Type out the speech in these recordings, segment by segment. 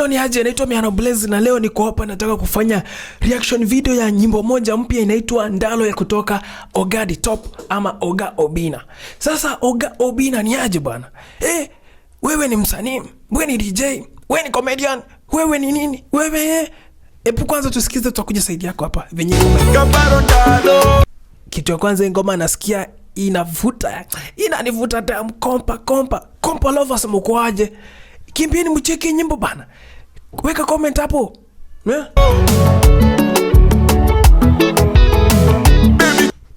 Hello, ni aje, naitwa Miano Blaze na leo niko hapa nataka kufanya reaction video ya nyimbo moja mpya inaitwa Ndalo ya kutoka Oga the Top ama Oga Obinna. Sasa Oga Obinna ni aje bwana? Wewe ni msanii, wewe ni DJ, wewe ni comedian, wewe ni nini? Wewe epu kwanza tusikize tutakuja saidi yako hapa venye ngoma. Kitu ya kwanza ngoma nasikia inanivuta damu kompa lovers mko aje? Kimbieni mcheke nyimbo bana. Weka comment hapo.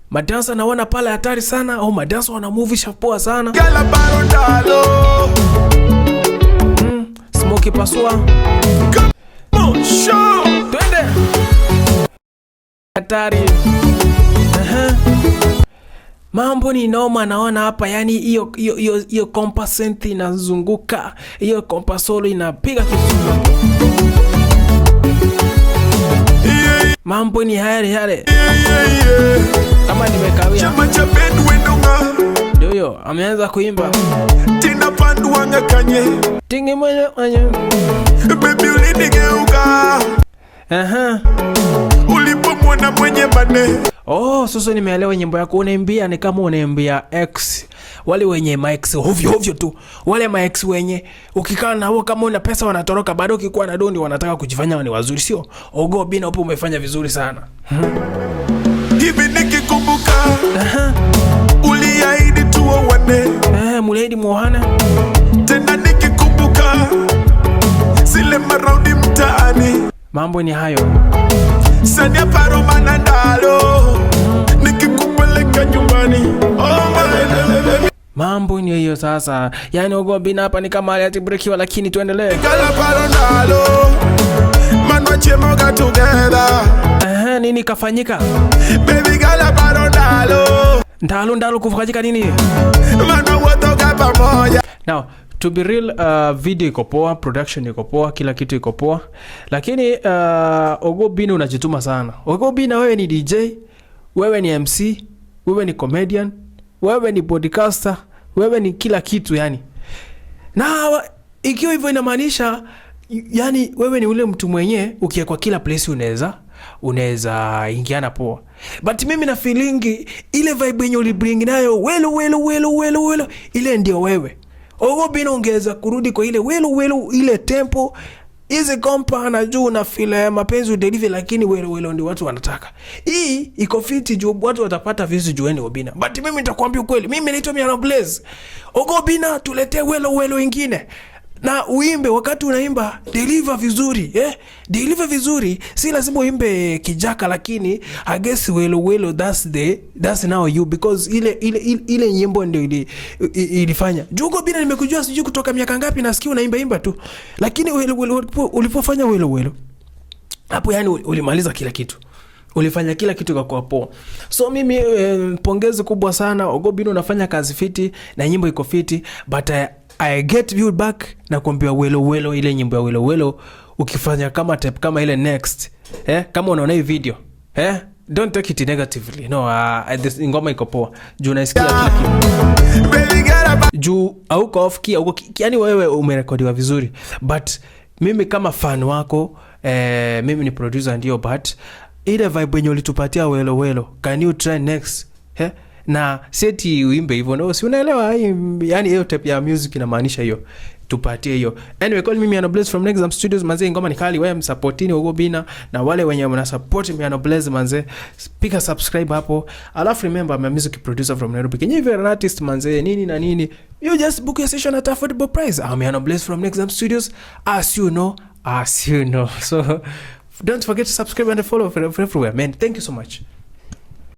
Madansa naona pale hatari sana au madansa wana movie shapoa sana. Smoky pasua. Twende. Hatari. Mambo ni noma naona hapa, yani hiyo kompa synth inazunguka, hiyo kompa solo inapiga kitu. Mambo ni hale. Kama nimekawia. Ndio ameanza kuimba. Tina pandu wanga kanye. Tingi mwenye. Baby ulinigeuka. Ulipomwona mwenye bane. Sasa nimeelewa nyimbo yako unaimbia ni kama unaimbia X. Wale wenye ma X ovyo tu. Wale ma X wenye ukikaa na wao kama una pesa wanatoroka, bado ukikuwa na dondi wanataka kujifanya ni wazuri, sio? Oga Obinna hapo umefanya vizuri sana. Hivi nikikumbuka. Uliahidi tuoane. Muliahidi muoane. Tena nikikumbuka. Zile maraundi mtaani. Mambo ni hayo. Sanya paro manandalo. Nikikupeleka nyumbani. Mambo ni hiyo sasa. Yani Oga Obinna hapa ni kama aliati breakiwa, lakini tuendelee. Kala paro ndalo. Manwa chemoga together. Nini kafanyika? Baby kala paro ndalo. Ndalo kufanyika nini? Manwa watoka pamoja. Now to be real, video iko poa, production iko poa, kila kitu iko poa. Lakini Oga Obinna unajituma sana. Oga Obinna wewe ni DJ, wewe ni MC, wewe ni comedian, wewe ni podcaster, wewe ni kila kitu yani. Na ikiwa hivyo inamaanisha yani wewe ni ule mtu mwenye ukiekwa kila place unaweza ingiana poa. But mimi na feeling ile vibe yenye ulibring nayo welo ile ndio wewe. Oga Obinna ongeza kurudi kwa ile welo ile tempo. Hizi kompa na juu na feel mapenzi udelive, lakini welo ndio watu wanataka. Hii iko fiti juu watu watapata visu jueni Obinna. But mimi nitakwambia ukweli, mimi naitwa Miano Blaze. Oga Obinna tuletee welo ingine. Na uimbe wakati unaimba deliver vizuri, deliver vizuri. Si lazima uimbe kijaka, lakini I guess welo that's now you, because ile nyimbo ndio ilifanya. Oga Obinna nimekujua sijui kutoka miaka ngapi, nasikia unaimba tu. Lakini welo ulipofanya welo hapo yani ulimaliza kila kitu. Ulifanya kila kitu kwa poa. So mimi pongezi kubwa sana. Oga Obinna unafanya kazi fiti na nyimbo iko fiti, but I get viewed back na kuambia welo ile nyimbo ya welo ukifanya kama type kama ile next. Kama unaona hii video, don't take it negatively. No, this ngoma iko poa. Juu naisikia kila kitu. Juu auko off key, yani wewe umerekodiwa vizuri. But mimi kama fan wako, mimi ni producer ndio, but ile vibe yenye ulitupatia welo, can you try next? Na seti uimbe hivyo, no, si unaelewa yani hiyo type ya music inamaanisha hiyo, tupatie hiyo. Anyway, call me Miano Blaze from Nexam Studios manze. Ngoma ni kali, wewe msupportini Oga Obinna, na wale wenye mna support Miano Blaze manze, pick subscribe hapo. Alafu remember I'm a music producer from Nairobi. Kenye you're an artist manze, nini na nini, you just book your session at affordable price. I'm Miano Blaze from Nexam Studios, as you know. So don't forget to subscribe and follow everywhere, man. Thank you so much.